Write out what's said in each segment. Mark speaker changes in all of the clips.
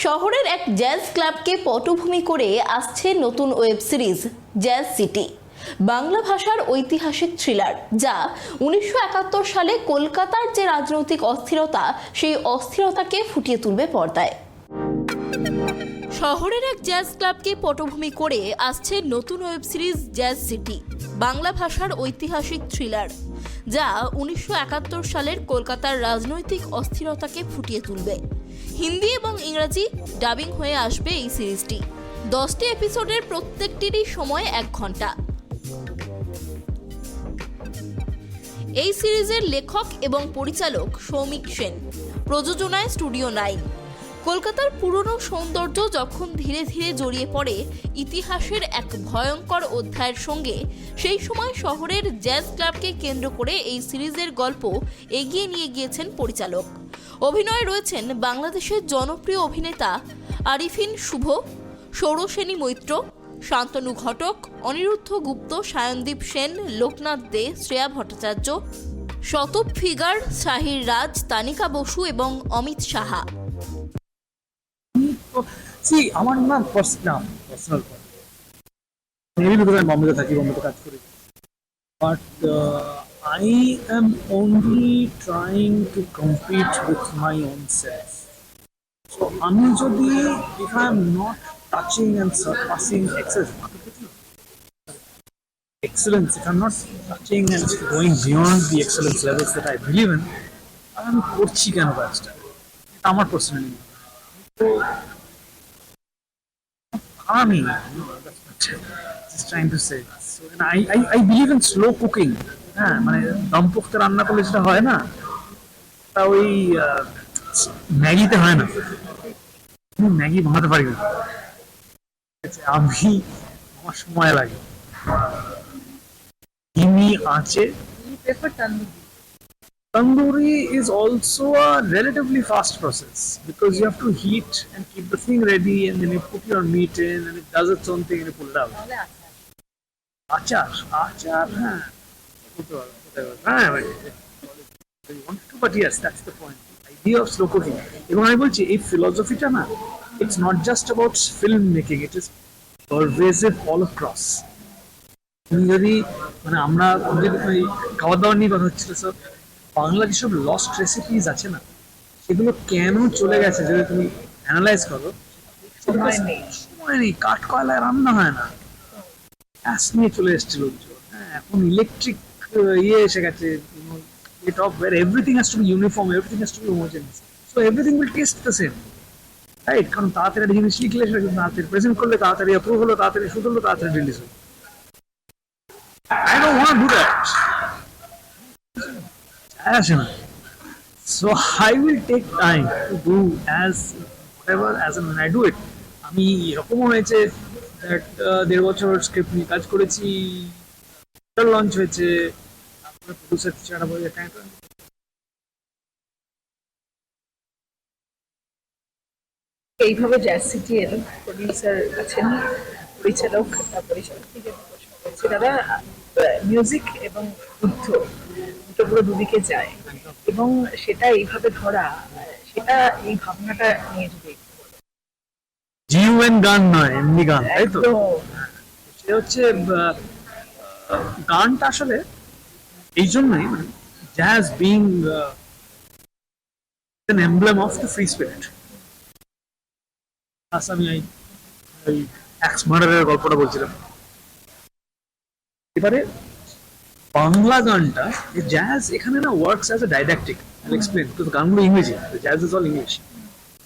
Speaker 1: শহরের এক জ্যাজ ক্লাবকে পটভূমি করে আসছে নতুন web series jazz city. Bangla ভাষার ঐতিহাসিক থ্রিলার, যা 1971 সালে কলকাতার যে রাজনৈতিক অস্থিরতা, সেই অস্থিরতাকে ফুটিয়ে তুলবে পর্দায়। শহরের এক জ্যাজ ক্লাবকে পটভূমি করে আসছে নতুন web series jazz city, Bangla ভাষার ঐতিহাসিক থ্রিলার, যা 1971 সালের কলকাতার রাজনৈতিক অস্থিরতাকে ফুটিয়ে তুলবে। হিন্দি এবং ইংরাজি ডাবিং হয়ে আসবে এই সিরিজটি। 10টি এপিসোডের প্রত্যেকটিরই সময় 1 ঘন্টা। এই সিরিজের লেখক এবং পরিচালক সৌমিক সেন, প্রযোজনায় স্টুডিও 9। কলকাতার পুরনো সৌন্দর্য যখন ধীরে ধীরে জড়িয়ে পড়ে ইতিহাসের এক ভয়ঙ্কর অধ্যায়ের সঙ্গে, সেই সময় শহরের জ্যাজ ক্লাবকে কেন্দ্র করে এই সিরিজের গল্প এগিয়ে নিয়ে গিয়েছেন পরিচালক। অভিনয়ে রয়েছেন বাংলাদেশের জনপ্রিয় অভিনেতা আরিফিন শুভ, সৌরসেনী মৈত্র, শান্তনু ঘটক, অনিরুদ্ধ গুপ্ত, সায়নদীপ সেন, লোকনাথ দে, শ্রেয়া ভট্টাচার্য, শতব ফিগার, শাহির রাজ, তানিকা বসু এবং অমিত সাহা।
Speaker 2: আমার না পার্সোনাল মেবি বিকজ আমি বম্বেতে থাকি, বম্বেতে কাজ করি, but I am only trying to compete with my own self. So আমি যদি if I am not touching and surpassing excellence, if I'm not touching and going beyond the excellence levels that I believe in, আমি করছি কেন কাজটা? এটা আমার personally তো আমি just trying to say. So, and I believe in slow cooking. হ্যাঁ, মানে দম পোক্ত রান্না করলে যেটা হয় না, তা ওই ম্যাগিতে হয় না। আমি ম্যাগি বানাতে পারি না, আমি আমার সময় লাগে। ধিমি আঁচে tandoori is also a relatively fast process because you have to heat and keep the thing ready, and then you put your meat in and it does its own thing and you pull it out. Achar, হ্যাঁ, but yes, that's the point. The idea of slow cooking. এবং আমি বলছি এই ফিলোসফিটা না, it's not just about film making, it is pervasive all across. তুমি যদি মানে আমরা যদি খাবার দাবার নিয়ে কথা হচ্ছিল, সব বাংলা যেসব লস্ট রেসিপিস আছে না, সেগুলো কেন চলে গেছে যদি তুমি অ্যানালাইজ করো, সময় নেই, কাঠ কয়লায় রান্না হয় না, গ্যাস নিয়ে চলে এসছে লোকজন। হ্যাঁ, এখন ইলেকট্রিক ইয়ে এসে গেছে, everything has to be uniform, everything has to be homogeneous, so everything will taste the same, right? কারণ তাড়াতাড়ি একটা জিনিস লিখলে সেটা তাড়াতাড়ি প্রেজেন্ট করলে, তাড়াতাড়ি অ্যাপ্রুভ হলো, তাড়াতাড়ি শুট হলো, তাড়াতাড়ি রিলিজ হলো। I don't want to do that. So I will take time to do as whatever as and when I do it. আমি এরকমও হয়েছে that 1.5 বছর স্ক্রিপ্ট নিয়ে কাজ করেছি, লঞ্চ হয়েছে, তারপরে প্রডিউসার কিছু একটা বলে
Speaker 3: এইভাবে জ্যাজ সিটি এর প্রডিউসার আছেন, পরিচালক থেকে দাদা, মিউজিক এবং যুদ্ধ দুটো পুরো দুদিকে যায়, এবং সেটা এইভাবে ধরা, সেটা এই ভাবনাটা নিয়ে যদি
Speaker 2: জিউএন গান নয়, এমনি গান, তাই তো? সে হচ্ছে গানটা আসলে এই জন্যই, মানে jazz being an emblem of the free spirit. আমি ওই অ্যাক্স মার্ডারের গল্পটা বলছিলাম। এবারে বাংলা গানটা, জ্যাজ এখানে না works as a didactic. I explain, কিন্তু গানগুলো ইংরেজি, জ্যাজ ইজ অল ইংলিশ।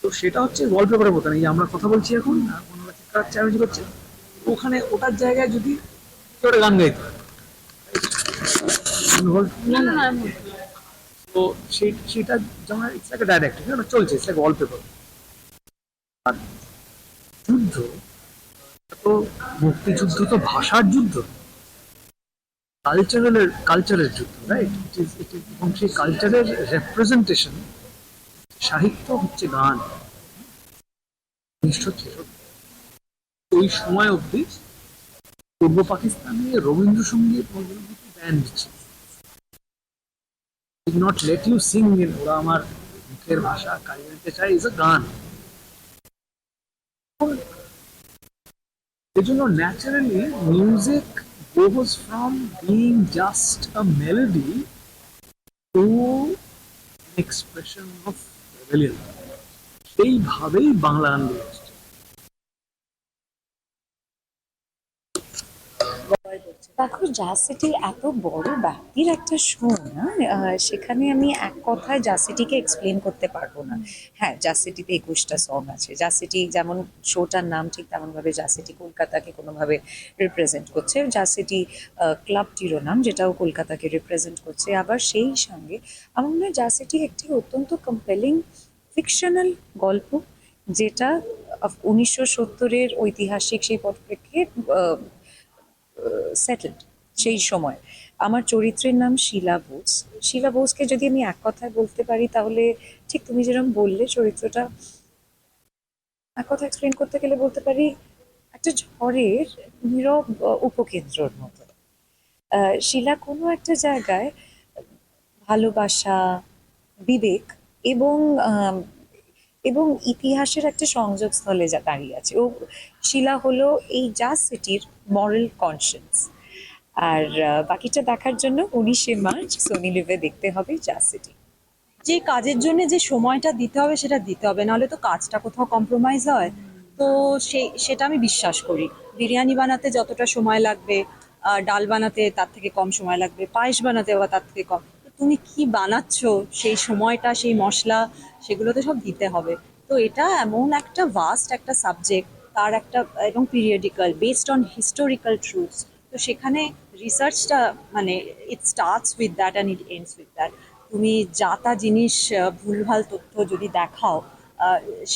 Speaker 2: তো সেটা হচ্ছে ওয়ালপেপারের মতো, এই আমরা কথা বলছি এখন, ওনারা চিৎকার চ্যালেঞ্জ করছে, ওখানে ওটার জায়গায় যদি ওটা গান গাইতে, তো সেটা যেমন ইটস লাইক এ ডাইডাক্টিক, চলছে, ইটস লাইক ওয়ালপেপার। আর যুদ্ধ তো, মুক্তিযুদ্ধ তো ভাষার যুদ্ধ, কালচারের যুদ্ধ, রাইট? এবং সেই কালচারের রেপ্রেজেন্টেশন, সাহিত্য হচ্ছে গান। 1963 ওই সময় অব্দি পূর্ব পাকিস্তানে রবীন্দ্রসঙ্গীত ব্যান্ড ছিল, not let you sing in, ওরা আমার মুখের ভাষা কাজে নিতে চায়, ইজ আ গান। এই জন্য naturally music goes from being just a melody to an expression of rebellion. সেইভাবেই বাংলা গান গড়ে উঠেছে।
Speaker 4: দেখো জাজ সিটি এত বড় ব্যাপ্তির একটা শো না, সেখানে আমি এক কথায় জাজ সিটিকে এক্সপ্লেন করতে পারবো না। হ্যাঁ, জাজ সিটিতে 21টা সং আছে। জাজ সিটি যেমন শোটার নাম, ঠিক তেমনভাবে জাজ সিটি কলকাতাকে কোনোভাবে রিপ্রেজেন্ট করছে। জাজ সিটি ক্লাবটিরও নাম, যেটাও কলকাতাকে রিপ্রেজেন্ট করছে। আবার সেই সঙ্গে আমার মনে হয় জাজ সিটি একটি অত্যন্ত কম্পেলিং ফিকশনাল গল্প, যেটা 1970-এর ঐতিহাসিক সেই পটপ্রেক্ষে সেটেলড। সেই সময় আমার চরিত্রের নাম শীলা বোস। শীলা বোসকে যদি আমি এক কথায় বলতে পারি, তাহলে ঠিক তুমি যেরকম বললে চরিত্রটা এক কথা এক্সপ্লেন করতে গেলে বলতে পারি একটা ঝড়ের নীরব উপকেন্দ্রর মতো। শীলা কোনো একটা জায়গায় ভালোবাসা, বিবেক এবং এবং ইতিহাসের একটা সংযোগস্থলে দাঁড়িয়ে আছে। ও শীলা হলো এই জাজ সিটির মরাল কনসিয়েন্স। আর বাকিটা দেখার জন্য 19শে মার্চ সোনি লিভে দেখতে হবে জাজ সিটি।
Speaker 5: যে কাজের জন্য যে সময়টা দিতে হবে সেটা দিতে হবে, নাহলে তো কাজটা কোথাও কম্প্রোমাইজ হয়। তো সেটা আমি বিশ্বাস করি। বিরিয়ানি বানাতে যতটা সময় লাগবে, ডাল বানাতে তার থেকে কম সময় লাগবে, পায়েস বানাতে আবার তার থেকে কম। তো তুমি কি বানাচ্ছ, সেই সময়টা, সেই মশলা, সেগুলো তো সব দিতে হবে। তো এটা এমন একটা ভাস্ট একটা সাবজেক্ট, তার একটা এবং periodical based on historical truths. তো সেখানে রিসার্চটা মানে it starts with that and it ends with that. তুমি যা তা জিনিস ভুলভাল তথ্য যদি দেখাও,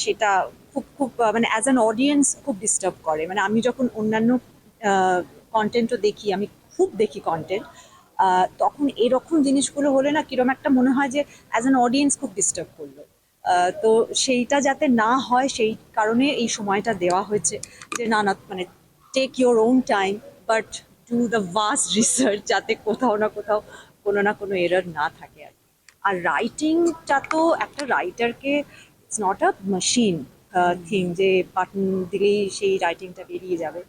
Speaker 5: সেটা খুব খুব মানে অ্যাজ অ্যান অডিয়েন্স খুব ডিস্টার্ব করে। মানে আমি যখন অন্যান্য কন্টেন্টও দেখি, আমি খুব দেখি কন্টেন্ট, তখন এরকম জিনিসগুলো হলে না কিরম একটা মনে হয় যে অ্যাজ অ্যান অডিয়েন্স খুব ডিস্টার্ব করলো। তো সেইটা যাতে না হয় সেই কারণে এই সময়টা দেওয়া হয়েছে, যে না না মানে take your own time, but do the vast research, যাতে কোথাও না কোথাও কোনো না কোনো এরর না থাকে আর কি। আর রাইটিংটা তো একটা রাইটারকে, it's not a machine thing যে বাটন দিলেই সেই রাইটিংটা বেরিয়ে যাবে।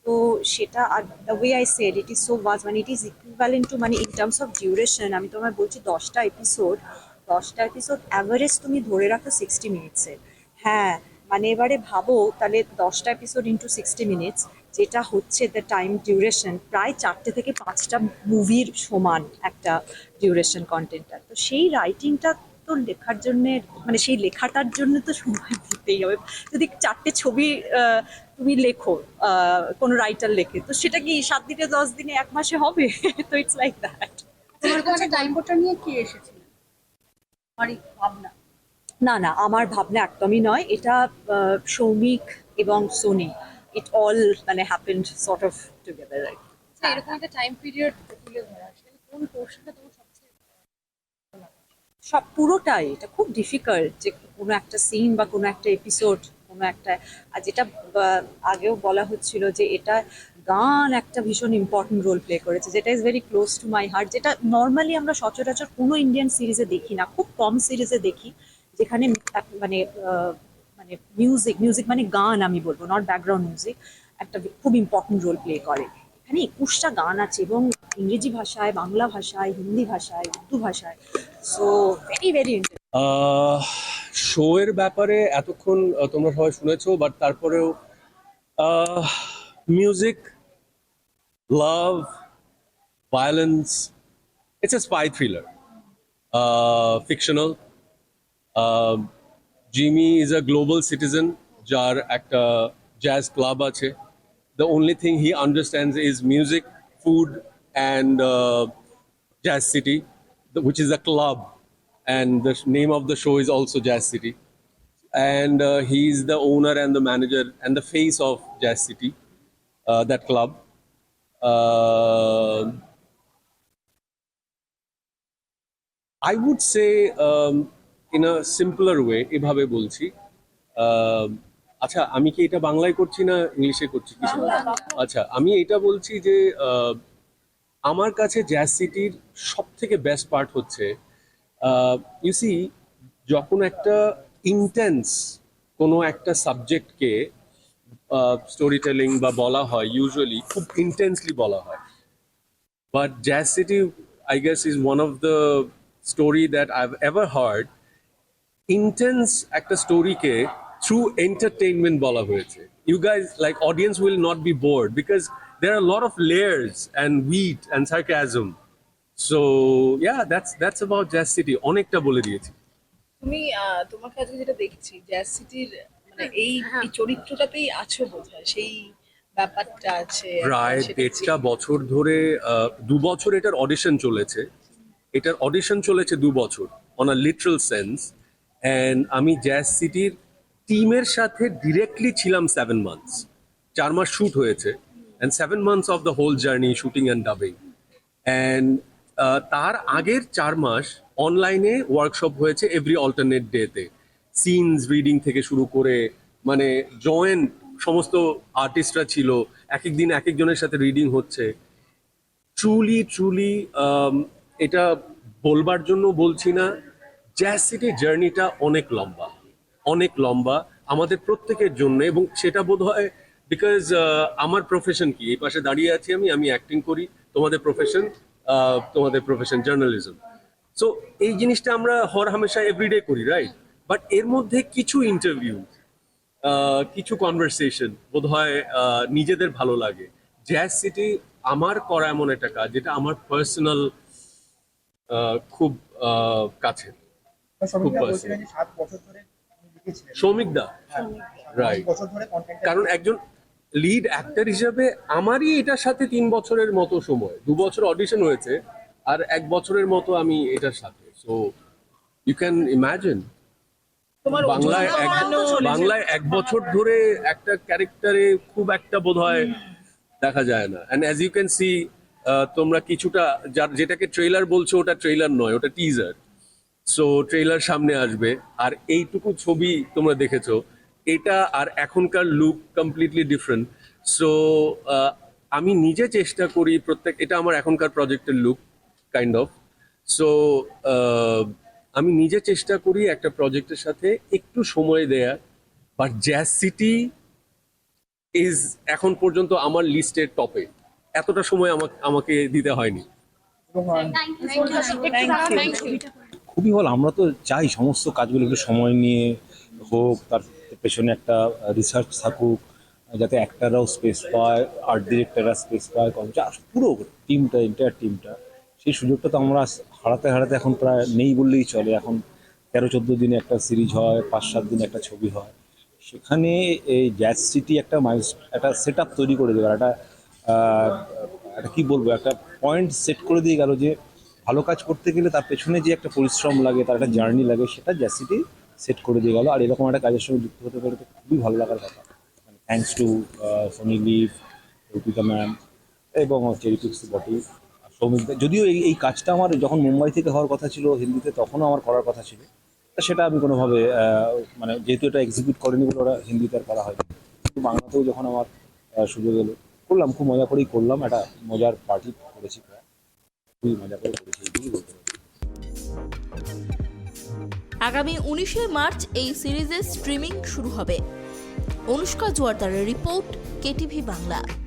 Speaker 5: তো সেটা, আর the way I said it is so vast, মানে ইট ইজ ইকুইভ্যালেন্ট টু, মানে ইন টার্মস অফ ডিউরেশন আমি তোমায় বলছি 10টা এপিসোড অ্যাভারেজ তুমি ধরে রাখো 60 মিনিটসের। হ্যাঁ, মানে এবারে ভাবো তাহলে 10টা এপিসোড ইন্টু 60 মিনিটস, যেটা হচ্ছে দ্য টাইম ডিউরেশন প্রায় 4টে থেকে 5টা মুভির সমান একটা ডিউরেশন কন্টেন্টটা। তো সেই রাইটিংটা তো লেখার জন্যে, মানে সেই লেখাটার জন্য তো সময় দিতেই হবে। যদি 4টে ছবি তুমি লেখো, কোনো রাইটার লেখে, তো সেটা কি 7 দিনে, 10 দিনে, 1 মাসে হবে? তো ইটস লাইক দ্যাট।
Speaker 3: তোমার কাছে টাইমটা নিয়ে কি এসেছিল, আমার এই ভাবনা?
Speaker 5: না না, আমার ভাবনা একদমই নয় এটা। সৌমিক এবং সোনি, ইট অল মানে হ্যাপেন্ড সর্ট অফ টুগেদার।
Speaker 3: এরকম একটা টাইম পিরিয়ড তুলে ধরা, সেটা কোন পোর্শনটা তোমার সবচেয়ে
Speaker 5: সব পুরোটাই এটা খুব ডিফিকাল্ট, যে কোনো একটা সিন বা কোনো একটা এপিসোড, কোনো একটা, আর যেটা আগেও বলা হচ্ছিল যে এটা গান একটা ভীষণ ইম্পর্টেন্ট রোল প্লে করেছে, যেটা is very close to my heart, যেটা নর্মালি আমরা সচরাচর কোনো ইন্ডিয়ান সিরিজে দেখি না, খুব কম সিরিজে দেখি, যেখানে মানে মানে মিউজিক মানে গান, আমি বলবো নট ব্যাকগ্রাউন্ড মিউজিক, একটা খুব ইম্পর্টেন্ট রোল প্লে করে। এখানে 21টা গান আছে, এবং ইংরেজি ভাষায়, বাংলা ভাষায়, হিন্দি ভাষায়, উর্দু ভাষায়। সো ভেরি ভেরি
Speaker 6: শো এর ব্যাপারে এতক্ষণ তোমরা সবাই শুনেছো, বাট তারপরেও music, love, violence, it's a spy thriller, fictional. Jimmy is a global citizen, যার একটা জ্যাজ ক্লাব আছে। The only thing he understands is music, food, and Jazz City, which is a club, and the name of the show is also Jazz City. And he's the owner and the manager and the face of Jazz City, that club. I would say, in a simpler way, এভাবে বলছি। আচ্ছা, আমি কি এটা বাংলায় করছি না ইংলিশে করছি কিছু? আচ্ছা, আমি এটা বলছি যে আমার কাছে জ্যাজ সিটির সব থেকে বেস্ট পার্ট হচ্ছে, ইউ সি, যখন একটা ইন্টেন্স কোনো একটা সাবজেক্টকে স্টোরি টেলিং বা বলা হয় ইউজুয়ালি খুব ইন্টেন্সলি বলা হয়, but jazz city I guess is one of the story that I've ever heard intense একটা স্টোরিকে থ্রু এন্টারটেইনমেন্ট বলা হয়েছে. You guys, like, audience will not be bored because there are a lot of layers and wheat and sarcasm. So yeah, that's about Jazz City. অনেকটা বলে দিয়েছি.
Speaker 3: তুমি তোমাকে আজকে যেটা দেখছি জ্যাজ সিটির মানে এই চরিত্রটাতেই আছো বোধহয়, সেই ব্যাপারটা আছে
Speaker 6: প্রায়
Speaker 3: সেটা
Speaker 6: 1.5 বছর ধরে 2 বছর এটার অডিশন চলেছে. এটার অডিশন চলেছে 2 বছর on a literal sense, and আমি জ্যাজ সিটির টিমের সাথে ডিরেক্টলি ছিলাম 7 মান্থস. 4 মাস শুট হয়েছে, and 7 months of the whole journey shooting and dubbing. And তার আগের 4 মাস অনলাইনে ওয়ার্কশপ হয়েছে এভরি অল্টারনেট ডেতে. সিনস রিডিং থেকে শুরু করে মানে জয়েন্ট সমস্ত আর্টিস্টরা ছিল, এক এক দিন এক একজনের সাথে রিডিং হচ্ছে. ট্রুলি এটা বলবার জন্য বলছি না, জ্যাজ সিটি জার্নিটা অনেক লম্বা আমাদের প্রত্যেকের জন্য, এবং সেটা বোধ হয় বিকজ আমার প্রফেশন কি, এই পাশে দাঁড়িয়ে আছি আমি অ্যাক্টিং করি, তোমাদের প্রফেশন জার্নালিজম. সো এই জিনিসটা আমরা হর হামেশা এভরিডে করি, রাইট? বাট এর মধ্যে কিছু ইন্টারভিউ, কিছু কনভারসেশন বোধ হয় নিজেদের ভালো লাগে. জ্যাজ সিটি আমার করা এমন একটা কাজ যেটা আমার পার্সোনাল খুব কাছে, খুব পার্সোনাল. সৌমিক দা, রাইট? কারণ একজন লিড অ্যাক্টর হিসেবে আমারই এটার সাথে 3 বছরের মতো সময়, 2 বছর অডিশন হয়েছে আর 1 বছরের মতো আমি এটার সাথে. সো ইউ ক্যান ইমাজিন বাংলায় 1 বছর ধরে একটা ক্যারেক্টারে খুব একটা বোধহয় দেখা যায় না. And as you can see, তোমরা কিছুটা যেটাকে ট্রেলার বলছো ওটা ট্রেলার নয়, ওটা টিজার. সো ট্রেলার সামনে আসবে, আর এইটুকু ছবি তোমরা দেখেছো, এটা আর এখনকার লুক কমপ্লিটলি ডিফারেন্ট. সো আমি নিজে চেষ্টা করি এটা আমার এখনকার প্রজেক্টের লুক কাইন্ড অফ. সো আমি নিজে চেষ্টা করি একটা প্রজেক্টের সাথে একটু সময় দেয়া. বাট জ্যাজ সিটি ইজ এখন পর্যন্ত আমার লিস্টের টপে. এতটা সময় আমাকে দিতে হয়নি.
Speaker 7: খুবই ভালো. আমরা তো চাই সমস্ত কাজগুলো একটু সময় নিয়ে হোক, তার পেছনে একটা রিসার্চ থাকুক, যাতে অ্যাক্টাররাও স্পেস পায়, আর্ট ডিরেক্টররা স্পেস পায়, পুরো টিমটা, এন্টায়ার টিমটা. সেই সুযোগটা তো আমরা হারাতে এখন প্রায় নেই বললেই চলে. এখন 13-14 দিনে একটা সিরিজ হয়, 5-7 দিনে একটা ছবি হয়. সেখানে এই জ্যাজ সিটি একটা সেট আপ তৈরি করে দেবে, একটা কি বলবো, একটা পয়েন্ট সেট করে দিয়ে গেল যে ভালো কাজ করতে গেলে তার পেছনে যে একটা পরিশ্রম লাগে, তার একটা জার্নি লাগে, সেটা জ্যাজ সিটি সেট করে দিয়ে গেল. আর এরকম একটা কাজের সঙ্গে যুক্ত হতে পারে তো খুবই ভালো লাগার কথা. Thanks to Sony LIV, Rupika ma'am এবং চেরিপিক্স বটি, সৌমিক দা. যদিও এই কাজটা আমার যখন মুম্বাই থেকে হওয়ার কথা ছিল হিন্দিতে, তখনও আমার করার কথা ছিল, সেটা আমি কোনোভাবে মানে যেহেতু এটা এক্সিকিউট করেনি বলে ওরা হিন্দিতে আর করা হয়নি, কিন্তু বাংলাতেও যখন আমার সুযোগ এলো করলাম, খুব মজা করেই করলাম. একটা মজার পার্টি করেছি, খুবই মজা করে করেছি, এইটুকুই বলতে পারি.
Speaker 1: আগামী 19শে মার্চ এই সিরিজের স্ট্রিমিং শুরু হবে। অনুষ্কা জোয়ারদারের রিপোর্ট, কেটিভি বাংলা।